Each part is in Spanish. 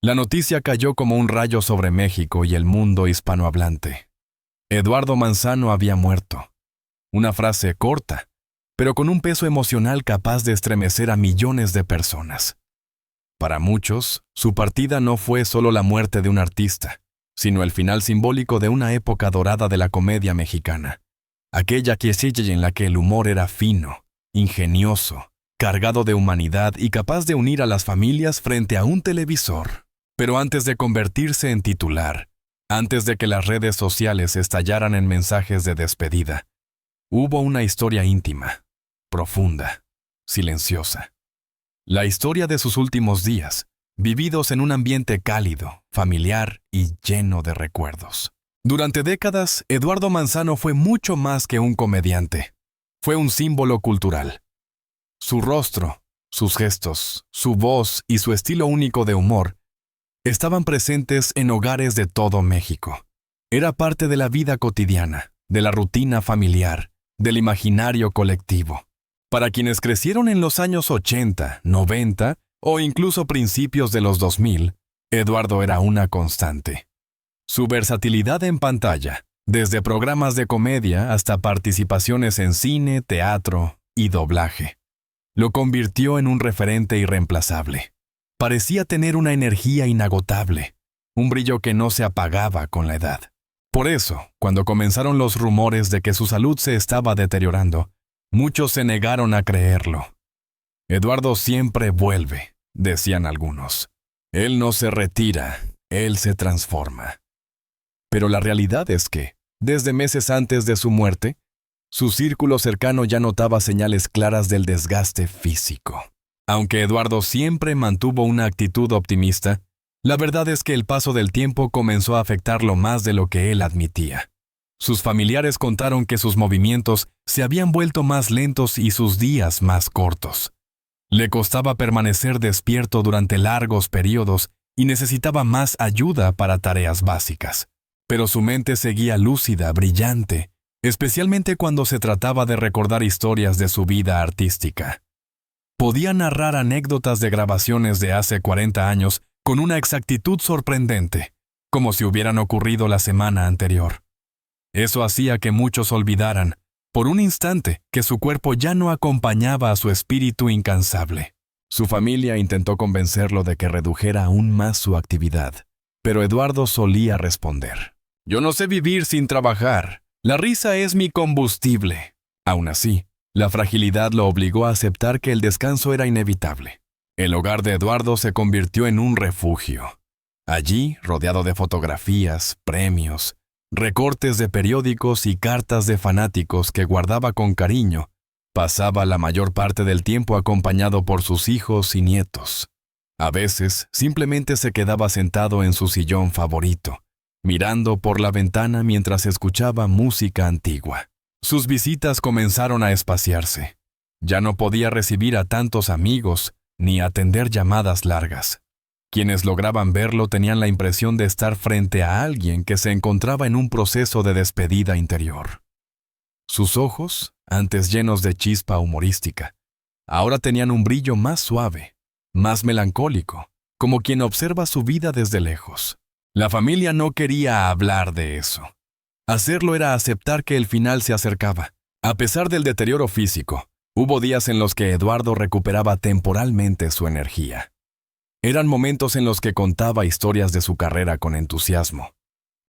La noticia cayó como un rayo sobre México y el mundo hispanohablante. Eduardo Manzano había muerto. Una frase corta, pero con un peso emocional capaz de estremecer a millones de personas. Para muchos, su partida no fue solo la muerte de un artista, sino el final simbólico de una época dorada de la comedia mexicana. Aquella que en la que el humor era fino, ingenioso, cargado de humanidad y capaz de unir a las familias frente a un televisor. Pero antes de convertirse en titular, antes de que las redes sociales estallaran en mensajes de despedida, hubo una historia íntima, profunda, silenciosa. La historia de sus últimos días, vividos en un ambiente cálido, familiar y lleno de recuerdos. Durante décadas, Eduardo Manzano fue mucho más que un comediante. Fue un símbolo cultural. Su rostro, sus gestos, su voz y su estilo único de humor estaban presentes en hogares de todo México. Era parte de la vida cotidiana, de la rutina familiar, del imaginario colectivo. Para quienes crecieron en los años 80, 90 o incluso principios de los 2000, Eduardo era una constante. Su versatilidad en pantalla, desde programas de comedia hasta participaciones en cine, teatro y doblaje, lo convirtió en un referente irreemplazable. Parecía tener una energía inagotable, un brillo que no se apagaba con la edad. Por eso, cuando comenzaron los rumores de que su salud se estaba deteriorando, muchos se negaron a creerlo. Eduardo siempre vuelve, decían algunos. Él no se retira, él se transforma. Pero la realidad es que, desde meses antes de su muerte, su círculo cercano ya notaba señales claras del desgaste físico. Aunque Eduardo siempre mantuvo una actitud optimista, la verdad es que el paso del tiempo comenzó a afectarlo más de lo que él admitía. Sus familiares contaron que sus movimientos se habían vuelto más lentos y sus días más cortos. Le costaba permanecer despierto durante largos periodos y necesitaba más ayuda para tareas básicas. Pero su mente seguía lúcida, brillante, especialmente cuando se trataba de recordar historias de su vida artística. Podía narrar anécdotas de grabaciones de hace 40 años con una exactitud sorprendente, como si hubieran ocurrido la semana anterior. Eso hacía que muchos olvidaran, por un instante, que su cuerpo ya no acompañaba a su espíritu incansable. Su familia intentó convencerlo de que redujera aún más su actividad, pero Eduardo solía responder: «Yo no sé vivir sin trabajar. La risa es mi combustible». Aún así, la fragilidad lo obligó a aceptar que el descanso era inevitable. El hogar de Eduardo se convirtió en un refugio. Allí, rodeado de fotografías, premios, recortes de periódicos y cartas de fanáticos que guardaba con cariño, pasaba la mayor parte del tiempo acompañado por sus hijos y nietos. A veces, simplemente se quedaba sentado en su sillón favorito, mirando por la ventana mientras escuchaba música antigua. Sus visitas comenzaron a espaciarse. Ya no podía recibir a tantos amigos ni atender llamadas largas. Quienes lograban verlo tenían la impresión de estar frente a alguien que se encontraba en un proceso de despedida interior. Sus ojos, antes llenos de chispa humorística, ahora tenían un brillo más suave, más melancólico, como quien observa su vida desde lejos. La familia no quería hablar de eso. Hacerlo era aceptar que el final se acercaba. A pesar del deterioro físico, hubo días en los que Eduardo recuperaba temporalmente su energía. Eran momentos en los que contaba historias de su carrera con entusiasmo.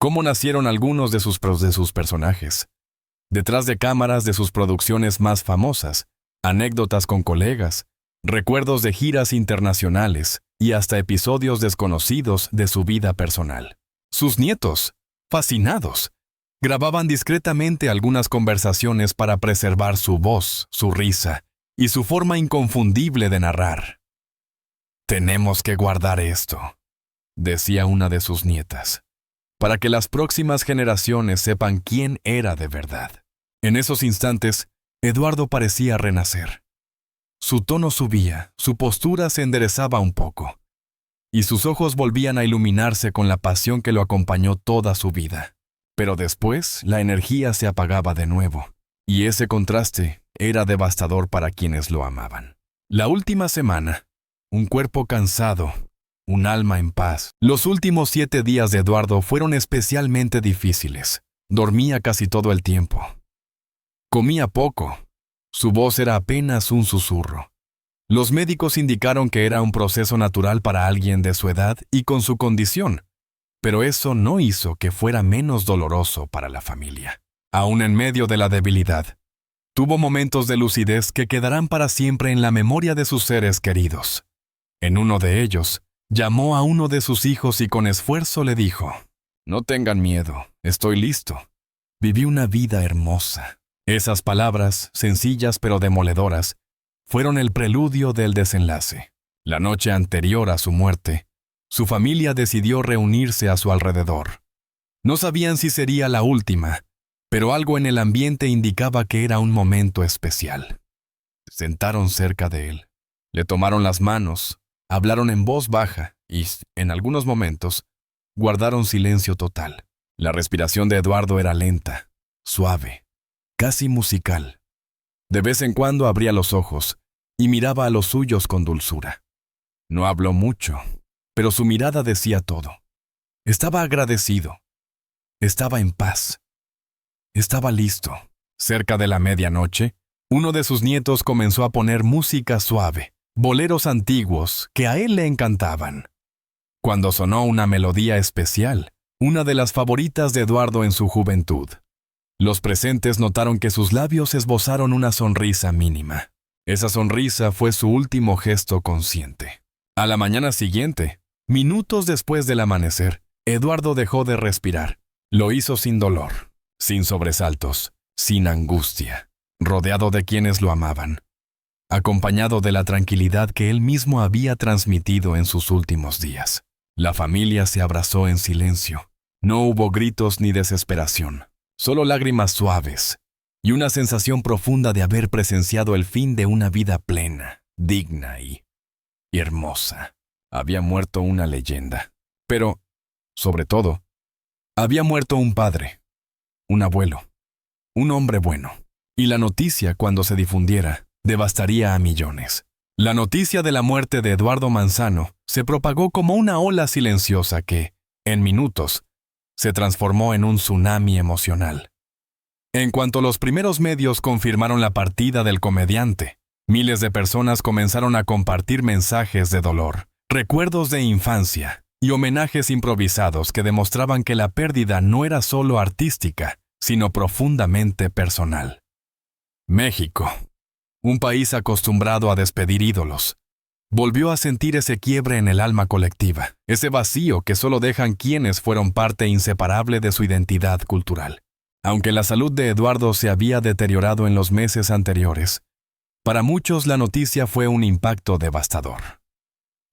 Cómo nacieron algunos de sus personajes. Detrás de cámaras de sus producciones más famosas, anécdotas con colegas, recuerdos de giras internacionales y hasta episodios desconocidos de su vida personal. Sus nietos, fascinados, grababan discretamente algunas conversaciones para preservar su voz, su risa y su forma inconfundible de narrar. «Tenemos que guardar esto», decía una de sus nietas, «para que las próximas generaciones sepan quién era de verdad». En esos instantes, Eduardo parecía renacer. Su tono subía, su postura se enderezaba un poco, y sus ojos volvían a iluminarse con la pasión que lo acompañó toda su vida. Pero después, la energía se apagaba de nuevo, y ese contraste era devastador para quienes lo amaban. La última semana, un cuerpo cansado, un alma en paz. Los últimos 7 días de Eduardo fueron especialmente difíciles. Dormía casi todo el tiempo. Comía poco. Su voz era apenas un susurro. Los médicos indicaron que era un proceso natural para alguien de su edad y con su condición, pero eso no hizo que fuera menos doloroso para la familia. Aún en medio de la debilidad, tuvo momentos de lucidez que quedarán para siempre en la memoria de sus seres queridos. En uno de ellos, llamó a uno de sus hijos y con esfuerzo le dijo: «No tengan miedo, estoy listo. Viví una vida hermosa». Esas palabras, sencillas pero demoledoras, fueron el preludio del desenlace. La noche anterior a su muerte, su familia decidió reunirse a su alrededor. No sabían si sería la última, pero algo en el ambiente indicaba que era un momento especial. Se sentaron cerca de él, le tomaron las manos, hablaron en voz baja y, en algunos momentos, guardaron silencio total. La respiración de Eduardo era lenta, suave, casi musical. De vez en cuando abría los ojos y miraba a los suyos con dulzura. No habló mucho, pero su mirada decía todo. Estaba agradecido. Estaba en paz. Estaba listo. Cerca de la medianoche, uno de sus nietos comenzó a poner música suave, boleros antiguos que a él le encantaban. Cuando sonó una melodía especial, una de las favoritas de Eduardo en su juventud, los presentes notaron que sus labios esbozaron una sonrisa mínima. Esa sonrisa fue su último gesto consciente. A la mañana siguiente, minutos después del amanecer, Eduardo dejó de respirar. Lo hizo sin dolor, sin sobresaltos, sin angustia, rodeado de quienes lo amaban, acompañado de la tranquilidad que él mismo había transmitido en sus últimos días. La familia se abrazó en silencio. No hubo gritos ni desesperación, solo lágrimas suaves y una sensación profunda de haber presenciado el fin de una vida plena, digna y hermosa. Había muerto una leyenda, pero, sobre todo, había muerto un padre, un abuelo, un hombre bueno. Y la noticia, cuando se difundiera, devastaría a millones. La noticia de la muerte de Eduardo Manzano se propagó como una ola silenciosa que, en minutos, se transformó en un tsunami emocional. En cuanto los primeros medios confirmaron la partida del comediante, miles de personas comenzaron a compartir mensajes de dolor, recuerdos de infancia y homenajes improvisados que demostraban que la pérdida no era solo artística, sino profundamente personal. México, un país acostumbrado a despedir ídolos, volvió a sentir ese quiebre en el alma colectiva, ese vacío que solo dejan quienes fueron parte inseparable de su identidad cultural. Aunque la salud de Eduardo se había deteriorado en los meses anteriores, para muchos la noticia fue un impacto devastador.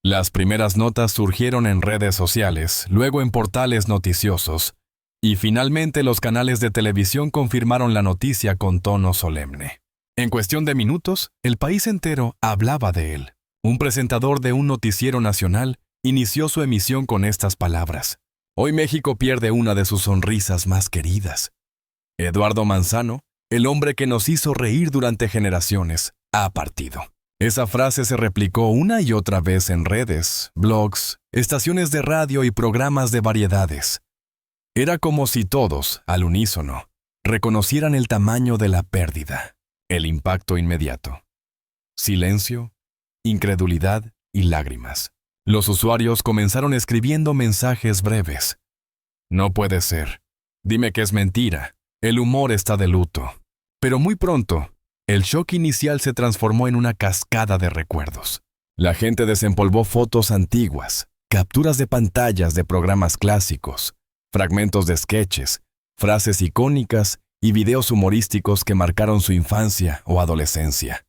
Las primeras notas surgieron en redes sociales, luego en portales noticiosos, y finalmente los canales de televisión confirmaron la noticia con tono solemne. En cuestión de minutos, el país entero hablaba de él. Un presentador de un noticiero nacional inició su emisión con estas palabras: «Hoy México pierde una de sus sonrisas más queridas. Eduardo Manzano, el hombre que nos hizo reír durante generaciones, ha partido». Esa frase se replicó una y otra vez en redes, blogs, estaciones de radio y programas de variedades. Era como si todos, al unísono, reconocieran el tamaño de la pérdida, el impacto inmediato. Silencio, incredulidad y lágrimas. Los usuarios comenzaron escribiendo mensajes breves. «No puede ser. Dime que es mentira. El humor está de luto». Pero muy pronto, el shock inicial se transformó en una cascada de recuerdos. La gente desempolvó fotos antiguas, capturas de pantallas de programas clásicos, fragmentos de sketches, frases icónicas y videos humorísticos que marcaron su infancia o adolescencia.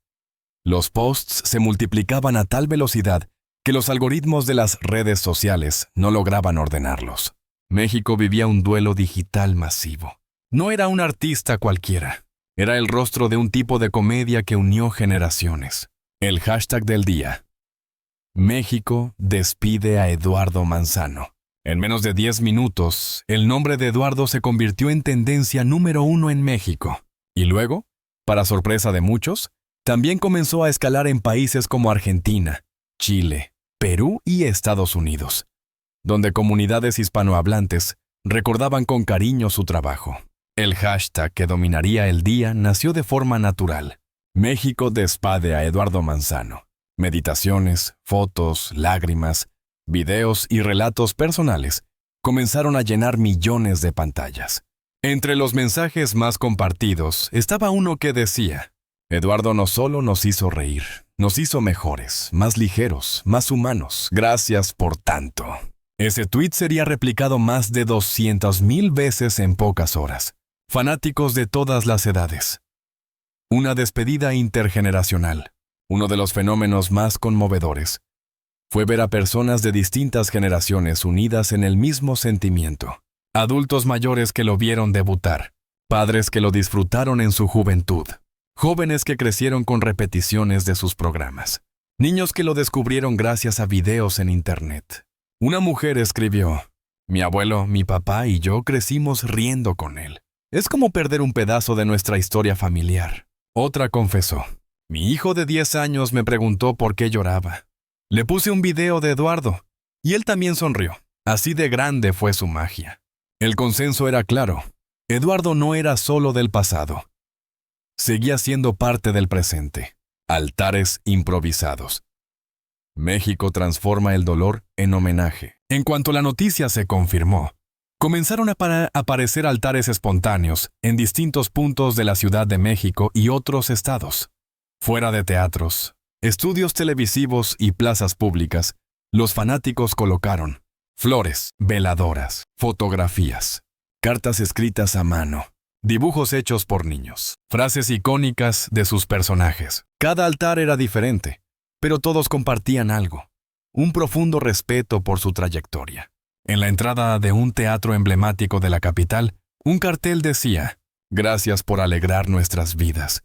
Los posts se multiplicaban a tal velocidad que los algoritmos de las redes sociales no lograban ordenarlos. México vivía un duelo digital masivo. No era un artista cualquiera. Era el rostro de un tipo de comedia que unió generaciones. El hashtag del día: México despide a Eduardo Manzano. En menos de 10 minutos, el nombre de Eduardo se convirtió en tendencia número 1 en México. Y luego, para sorpresa de muchos, también comenzó a escalar en países como Argentina, Chile, Perú y Estados Unidos, donde comunidades hispanohablantes recordaban con cariño su trabajo. El hashtag que dominaría el día nació de forma natural. México despade a Eduardo Manzano. Meditaciones, fotos, lágrimas, videos y relatos personales comenzaron a llenar millones de pantallas. Entre los mensajes más compartidos estaba uno que decía: Eduardo no solo nos hizo reír, nos hizo mejores, más ligeros, más humanos. Gracias por tanto. Ese tuit sería replicado más de 200,000 veces en pocas horas. Fanáticos de todas las edades. Una despedida intergeneracional. Uno de los fenómenos más conmovedores fue ver a personas de distintas generaciones unidas en el mismo sentimiento. Adultos mayores que lo vieron debutar, padres que lo disfrutaron en su juventud, jóvenes que crecieron con repeticiones de sus programas, niños que lo descubrieron gracias a videos en Internet. Una mujer escribió: mi abuelo, mi papá y yo crecimos riendo con él. Es como perder un pedazo de nuestra historia familiar. Otra confesó: mi hijo de 10 años me preguntó por qué lloraba. Le puse un video de Eduardo y él también sonrió. Así de grande fue su magia. El consenso era claro. Eduardo no era solo del pasado. Seguía siendo parte del presente. Altares improvisados. México transforma el dolor en homenaje. En cuanto la noticia se confirmó, comenzaron a aparecer altares espontáneos en distintos puntos de la Ciudad de México y otros estados. Fuera de teatros, estudios televisivos y plazas públicas, los fanáticos colocaron flores, veladoras, fotografías, cartas escritas a mano, dibujos hechos por niños, frases icónicas de sus personajes. Cada altar era diferente, pero todos compartían algo: un profundo respeto por su trayectoria. En la entrada de un teatro emblemático de la capital, un cartel decía: gracias por alegrar nuestras vidas.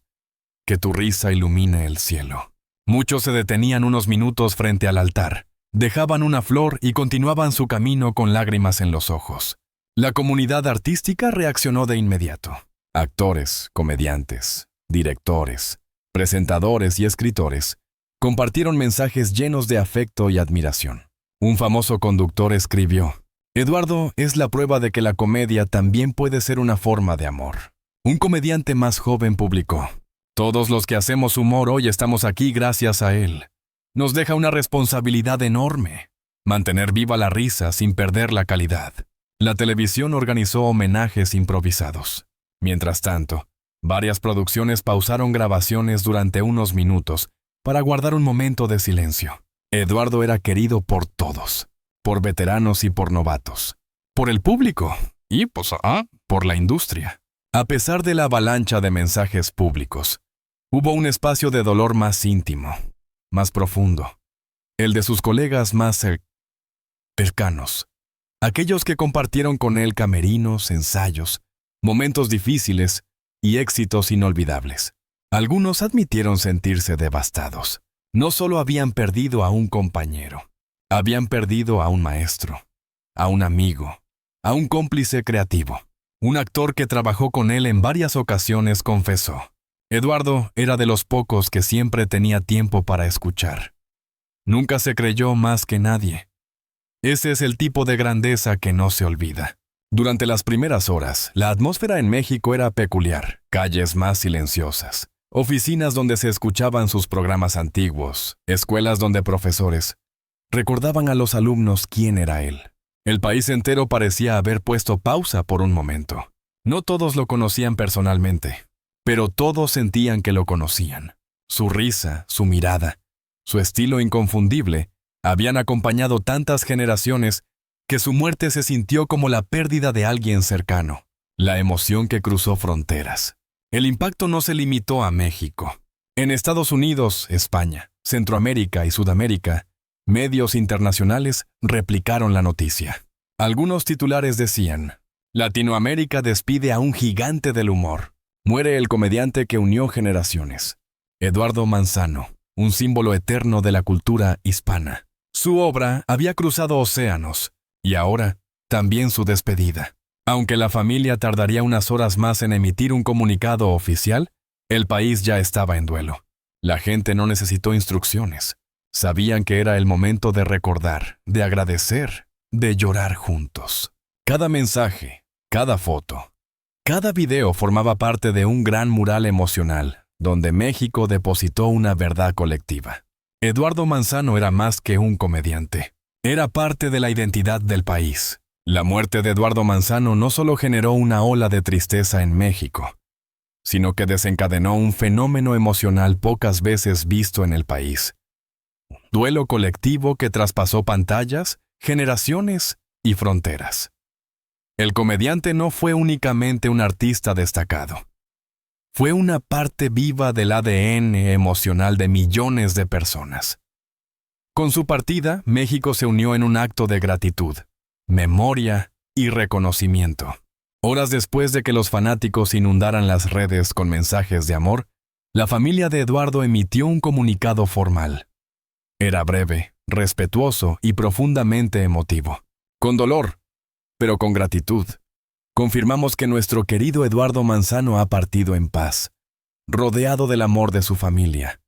Que tu risa ilumine el cielo. Muchos se detenían unos minutos frente al altar, dejaban una flor y continuaban su camino con lágrimas en los ojos. La comunidad artística reaccionó de inmediato. Actores, comediantes, directores, presentadores y escritores compartieron mensajes llenos de afecto y admiración. Un famoso conductor escribió: Eduardo es la prueba de que la comedia también puede ser una forma de amor. Un comediante más joven publicó: todos los que hacemos humor hoy estamos aquí gracias a él. Nos deja una responsabilidad enorme: mantener viva la risa sin perder la calidad. La televisión organizó homenajes improvisados. Mientras tanto, varias producciones pausaron grabaciones durante unos minutos para guardar un momento de silencio. Eduardo era querido por todos, por veteranos y por novatos, por el público y, por la industria. A pesar de la avalancha de mensajes públicos, hubo un espacio de dolor más íntimo, más profundo, el de sus colegas más cercanos, aquellos que compartieron con él camerinos, ensayos, momentos difíciles y éxitos inolvidables. Algunos admitieron sentirse devastados. No solo habían perdido a un compañero, habían perdido a un maestro, a un amigo, a un cómplice creativo. Un actor que trabajó con él en varias ocasiones confesó: Eduardo era de los pocos que siempre tenía tiempo para escuchar. Nunca se creyó más que nadie. Ese es el tipo de grandeza que no se olvida. Durante las primeras horas, la atmósfera en México era peculiar. Calles más silenciosas, oficinas donde se escuchaban sus programas antiguos, escuelas donde profesores recordaban a los alumnos quién era él. El país entero parecía haber puesto pausa por un momento. No todos lo conocían personalmente, pero todos sentían que lo conocían. Su risa, su mirada, su estilo inconfundible habían acompañado tantas generaciones que su muerte se sintió como la pérdida de alguien cercano. La emoción que cruzó fronteras. El impacto no se limitó a México. En Estados Unidos, España, Centroamérica y Sudamérica, medios internacionales replicaron la noticia. Algunos titulares decían: Latinoamérica despide a un gigante del humor. Muere el comediante que unió generaciones. Eduardo Manzano, un símbolo eterno de la cultura hispana. Su obra había cruzado océanos, y ahora también su despedida. Aunque la familia tardaría unas horas más en emitir un comunicado oficial, el país ya estaba en duelo. La gente no necesitó instrucciones. Sabían que era el momento de recordar, de agradecer, de llorar juntos. Cada mensaje, cada foto, cada video formaba parte de un gran mural emocional, donde México depositó una verdad colectiva. Eduardo Manzano era más que un comediante. Era parte de la identidad del país. La muerte de Eduardo Manzano no solo generó una ola de tristeza en México, sino que desencadenó un fenómeno emocional pocas veces visto en el país. Un duelo colectivo que traspasó pantallas, generaciones y fronteras. El comediante no fue únicamente un artista destacado. Fue una parte viva del ADN emocional de millones de personas. Con su partida, México se unió en un acto de gratitud, memoria y reconocimiento. Horas después de que los fanáticos inundaran las redes con mensajes de amor, la familia de Eduardo emitió un comunicado formal. Era breve, respetuoso y profundamente emotivo. Con dolor, pero con gratitud, confirmamos que nuestro querido Eduardo Manzano ha partido en paz, rodeado del amor de su familia.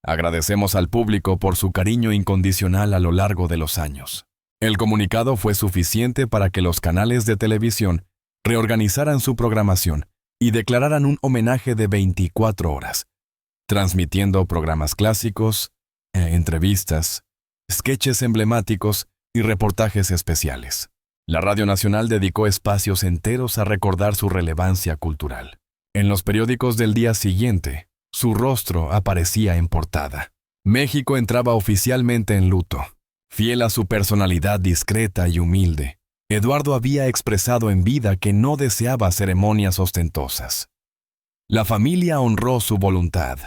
Agradecemos al público por su cariño incondicional a lo largo de los años. El comunicado fue suficiente para que los canales de televisión reorganizaran su programación y declararan un homenaje de 24 horas, transmitiendo programas clásicos, entrevistas, sketches emblemáticos y reportajes especiales. La Radio Nacional dedicó espacios enteros a recordar su relevancia cultural. En los periódicos del día siguiente, su rostro aparecía en portada. México entraba oficialmente en luto. Fiel a su personalidad discreta y humilde, Eduardo había expresado en vida que no deseaba ceremonias ostentosas. La familia honró su voluntad.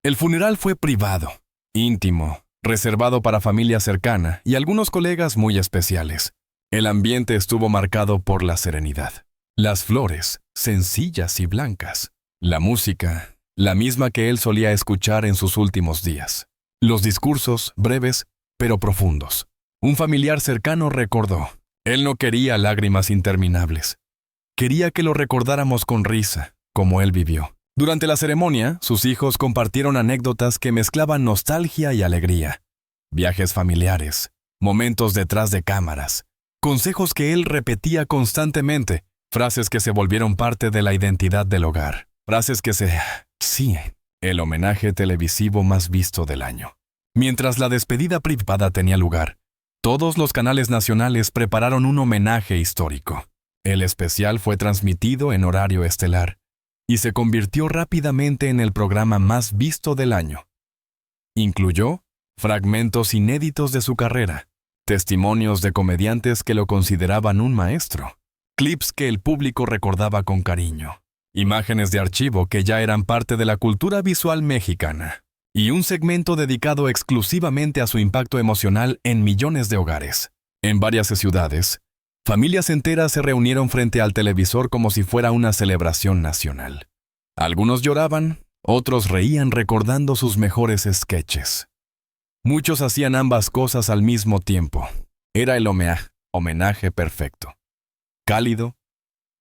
El funeral fue privado, íntimo, reservado para familia cercana y algunos colegas muy especiales. El ambiente estuvo marcado por la serenidad. Las flores, sencillas y blancas. La música, la misma que él solía escuchar en sus últimos días. Los discursos, breves, pero profundos. Un familiar cercano recordó. Él no quería lágrimas interminables. Quería que lo recordáramos con risa, como él vivió. Durante la ceremonia, sus hijos compartieron anécdotas que mezclaban nostalgia y alegría. Viajes familiares, momentos detrás de cámaras, consejos que él repetía constantemente, frases que se volvieron parte de la identidad del hogar. Frases que Sí, el homenaje televisivo más visto del año. Mientras la despedida privada tenía lugar, todos los canales nacionales prepararon un homenaje histórico. El especial fue transmitido en horario estelar y se convirtió rápidamente en el programa más visto del año. Incluyó fragmentos inéditos de su carrera, testimonios de comediantes que lo consideraban un maestro, clips que el público recordaba con cariño, imágenes de archivo que ya eran parte de la cultura visual mexicana, y un segmento dedicado exclusivamente a su impacto emocional en millones de hogares. En varias ciudades, familias enteras se reunieron frente al televisor como si fuera una celebración nacional. Algunos lloraban, otros reían recordando sus mejores sketches. Muchos hacían ambas cosas al mismo tiempo. Era el homenaje perfecto. Cálido,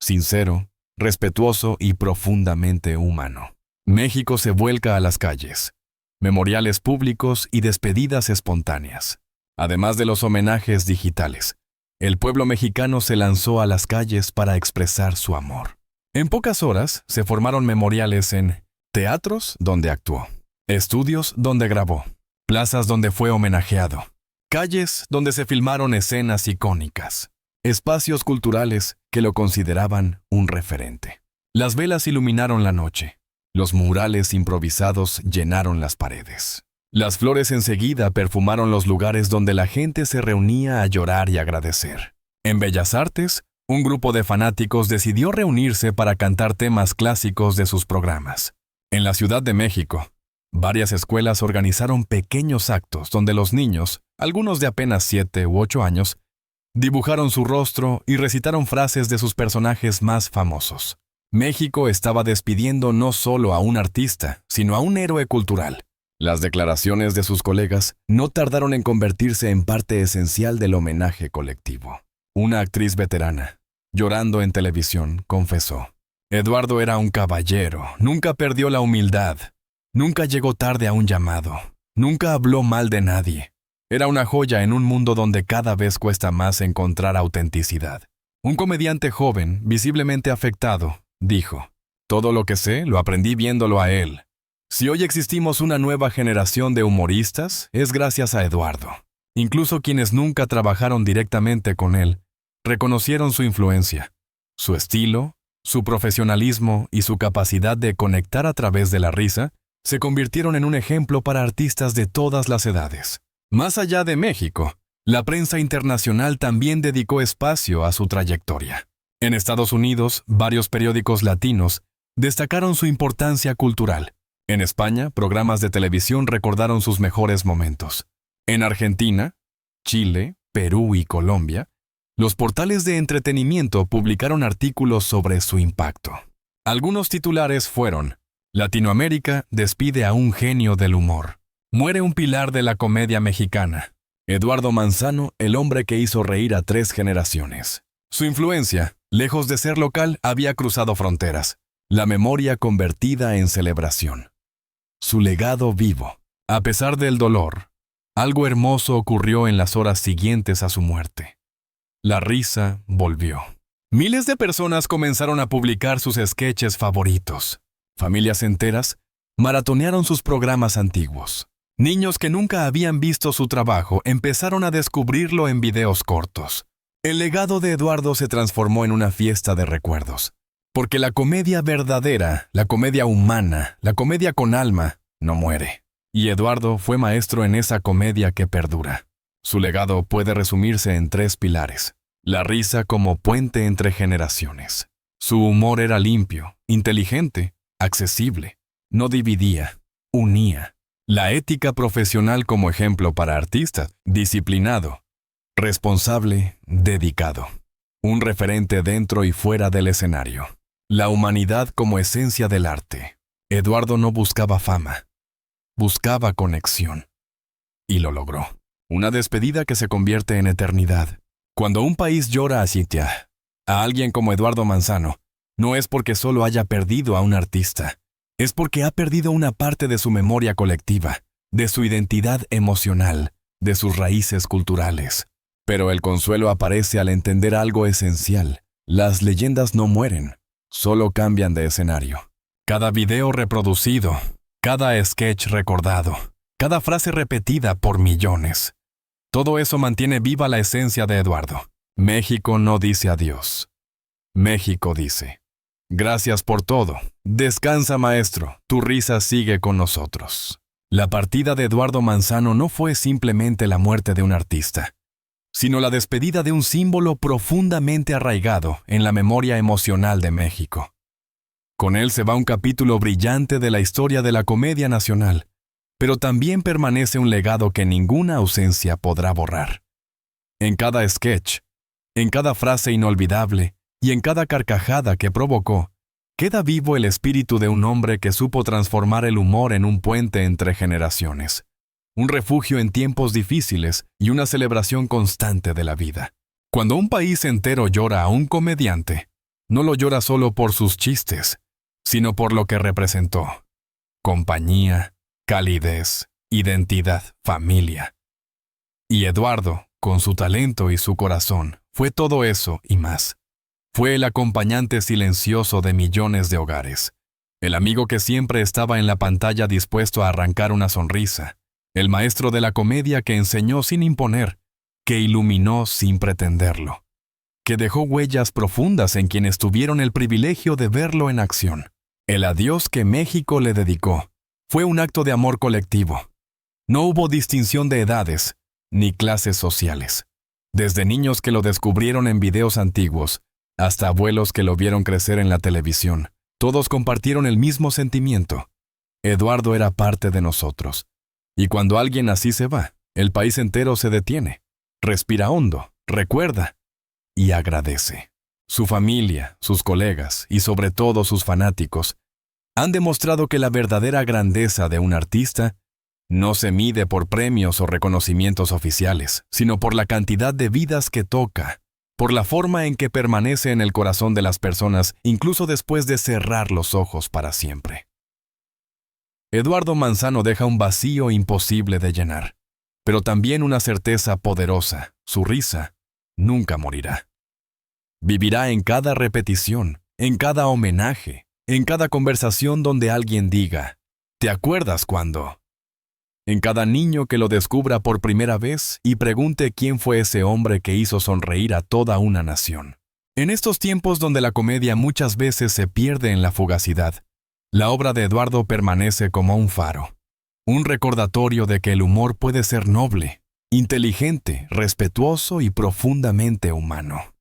sincero, respetuoso y profundamente humano. México se vuelca a las calles, memoriales públicos y despedidas espontáneas. Además de los homenajes digitales, el pueblo mexicano se lanzó a las calles para expresar su amor. En pocas horas se formaron memoriales en teatros donde actuó, estudios donde grabó, plazas donde fue homenajeado, calles donde se filmaron escenas icónicas, espacios culturales que lo consideraban un referente. Las velas iluminaron la noche, los murales improvisados llenaron las paredes. Las flores enseguida perfumaron los lugares donde la gente se reunía a llorar y agradecer. En Bellas Artes, un grupo de fanáticos decidió reunirse para cantar temas clásicos de sus programas. En la Ciudad de México, varias escuelas organizaron pequeños actos donde los niños, algunos de apenas 7 u 8 años, dibujaron su rostro y recitaron frases de sus personajes más famosos. México estaba despidiendo no solo a un artista, sino a un héroe cultural. Las declaraciones de sus colegas no tardaron en convertirse en parte esencial del homenaje colectivo. Una actriz veterana, llorando en televisión, confesó: Eduardo era un caballero, nunca perdió la humildad, nunca llegó tarde a un llamado, Nunca habló mal de nadie. Era una joya en un mundo donde cada vez cuesta más encontrar autenticidad. Un comediante joven, visiblemente afectado, dijo: «Todo lo que sé lo aprendí viéndolo a él. Si hoy existimos una nueva generación de humoristas, es gracias a Eduardo». Incluso quienes nunca trabajaron directamente con él reconocieron su influencia, su estilo, su profesionalismo y su capacidad de conectar a través de la risa se convirtieron en un ejemplo para artistas de todas las edades. Más allá de México, la prensa internacional también dedicó espacio a su trayectoria. En Estados Unidos, varios periódicos latinos destacaron su importancia cultural. En España, programas de televisión recordaron sus mejores momentos. En Argentina, Chile, Perú y Colombia, los portales de entretenimiento publicaron artículos sobre su impacto. Algunos titulares fueron: Latinoamérica despide a un genio del humor. Muere un pilar de la comedia mexicana. Eduardo Manzano, el hombre que hizo reír a 3 generaciones. Su influencia, lejos de ser local, había cruzado fronteras. La memoria convertida en celebración. Su legado vivo. A pesar del dolor, algo hermoso ocurrió en las horas siguientes a su muerte. La risa volvió. Miles de personas comenzaron a publicar sus sketches favoritos. Familias enteras maratonearon sus programas antiguos. Niños que nunca habían visto su trabajo empezaron a descubrirlo en videos cortos. El legado de Eduardo se transformó en una fiesta de recuerdos. Porque la comedia verdadera, la comedia humana, la comedia con alma, no muere. Y Eduardo fue maestro en esa comedia que perdura. Su legado puede resumirse en 3 pilares. La risa como puente entre generaciones. Su humor era limpio, inteligente, accesible. No dividía, unía. La ética profesional como ejemplo para artistas, disciplinado, responsable, dedicado. Un referente dentro y fuera del escenario. La humanidad como esencia del arte. Eduardo no buscaba fama. Buscaba conexión. Y lo logró. Una despedida que se convierte en eternidad. Cuando un país llora a alguien como Eduardo Manzano, no es porque solo haya perdido a un artista. Es porque ha perdido una parte de su memoria colectiva, de su identidad emocional, de sus raíces culturales. Pero el consuelo aparece al entender algo esencial. Las leyendas no mueren, solo cambian de escenario. Cada video reproducido, cada sketch recordado, cada frase repetida por millones. Todo eso mantiene viva la esencia de Eduardo. México no dice adiós. México dice: gracias por todo. Descansa, maestro. Tu risa sigue con nosotros. La partida de Eduardo Manzano no fue simplemente la muerte de un artista, sino la despedida de un símbolo profundamente arraigado en la memoria emocional de México. Con él se va un capítulo brillante de la historia de la comedia nacional, pero también permanece un legado que ninguna ausencia podrá borrar. En cada sketch, en cada frase inolvidable y en cada carcajada que provocó, queda vivo el espíritu de un hombre que supo transformar el humor en un puente entre generaciones, un refugio en tiempos difíciles y una celebración constante de la vida. Cuando un país entero llora a un comediante, no lo llora solo por sus chistes, sino por lo que representó: compañía, calidez, identidad, familia. Y Eduardo, con su talento y su corazón, fue todo eso y más. Fue el acompañante silencioso de millones de hogares, el amigo que siempre estaba en la pantalla dispuesto a arrancar una sonrisa, el maestro de la comedia que enseñó sin imponer, que iluminó sin pretenderlo, que dejó huellas profundas en quienes tuvieron el privilegio de verlo en acción. El adiós que México le dedicó fue un acto de amor colectivo. No hubo distinción de edades ni clases sociales. Desde niños que lo descubrieron en videos antiguos, hasta abuelos que lo vieron crecer en la televisión, todos compartieron el mismo sentimiento. Eduardo era parte de nosotros. Y cuando alguien así se va, el país entero se detiene, respira hondo, recuerda y agradece. Su familia, sus colegas y sobre todo sus fanáticos han demostrado que la verdadera grandeza de un artista no se mide por premios o reconocimientos oficiales, sino por la cantidad de vidas que toca, por la forma en que permanece en el corazón de las personas incluso después de cerrar los ojos para siempre. Eduardo Manzano deja un vacío imposible de llenar, pero también una certeza poderosa: su risa nunca morirá. Vivirá en cada repetición, en cada homenaje, en cada conversación donde alguien diga: ¿te acuerdas cuando? En cada niño que lo descubra por primera vez y pregunte quién fue ese hombre que hizo sonreír a toda una nación. En estos tiempos donde la comedia muchas veces se pierde en la fugacidad, la obra de Eduardo permanece como un faro, un recordatorio de que el humor puede ser noble, inteligente, respetuoso y profundamente humano.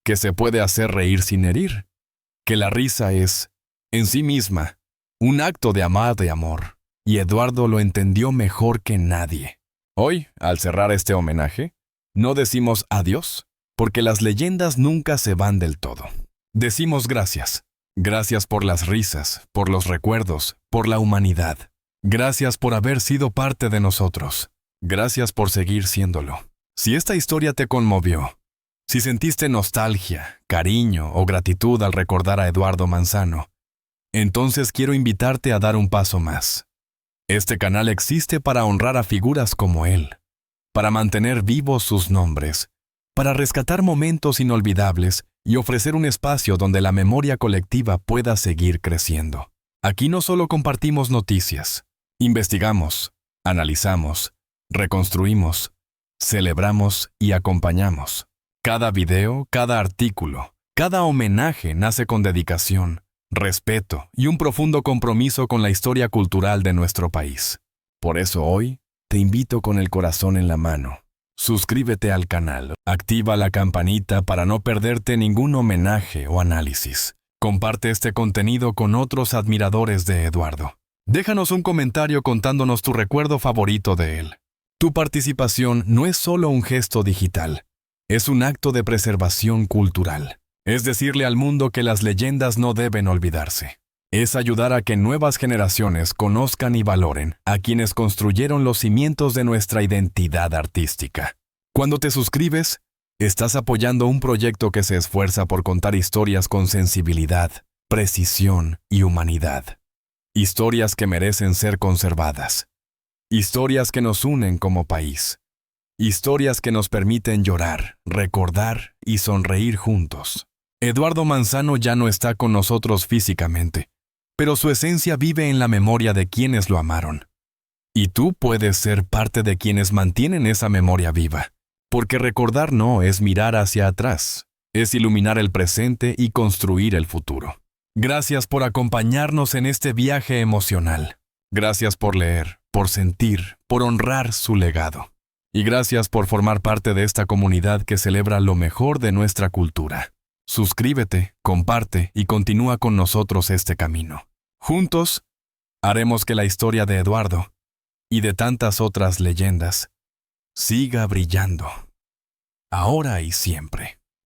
Que se puede hacer reír sin herir, que la risa es, en sí misma, un acto de amar de amor, y Eduardo lo entendió mejor que nadie. Hoy, al cerrar este homenaje, no decimos adiós, porque las leyendas nunca se van del todo. Decimos gracias. Gracias por las risas, por los recuerdos, por la humanidad. Gracias por haber sido parte de nosotros. Gracias por seguir siéndolo. Si esta historia te conmovió, si sentiste nostalgia, cariño o gratitud al recordar a Eduardo Manzano, entonces quiero invitarte a dar un paso más. Este canal existe para honrar a figuras como él, para mantener vivos sus nombres, para rescatar momentos inolvidables y ofrecer un espacio donde la memoria colectiva pueda seguir creciendo. Aquí no solo compartimos noticias, investigamos, analizamos, reconstruimos, celebramos y acompañamos. Cada video, cada artículo, cada homenaje nace con dedicación, respeto y un profundo compromiso con la historia cultural de nuestro país. Por eso hoy te invito con el corazón en la mano. Suscríbete al canal, activa la campanita para no perderte ningún homenaje o análisis. Comparte este contenido con otros admiradores de Eduardo. Déjanos un comentario contándonos tu recuerdo favorito de él. Tu participación no es solo un gesto digital, es un acto de preservación cultural. Es decirle al mundo que las leyendas no deben olvidarse. Es ayudar a que nuevas generaciones conozcan y valoren a quienes construyeron los cimientos de nuestra identidad artística. Cuando te suscribes, estás apoyando un proyecto que se esfuerza por contar historias con sensibilidad, precisión y humanidad. Historias que merecen ser conservadas. Historias que nos unen como país. Historias que nos permiten llorar, recordar y sonreír juntos. Eduardo Manzano ya no está con nosotros físicamente, pero su esencia vive en la memoria de quienes lo amaron. Y tú puedes ser parte de quienes mantienen esa memoria viva, porque recordar no es mirar hacia atrás, es iluminar el presente y construir el futuro. Gracias por acompañarnos en este viaje emocional. Gracias por leer, por sentir, por honrar su legado. Y gracias por formar parte de esta comunidad que celebra lo mejor de nuestra cultura. Suscríbete, comparte y continúa con nosotros este camino. Juntos, haremos que la historia de Eduardo y de tantas otras leyendas siga brillando, ahora y siempre.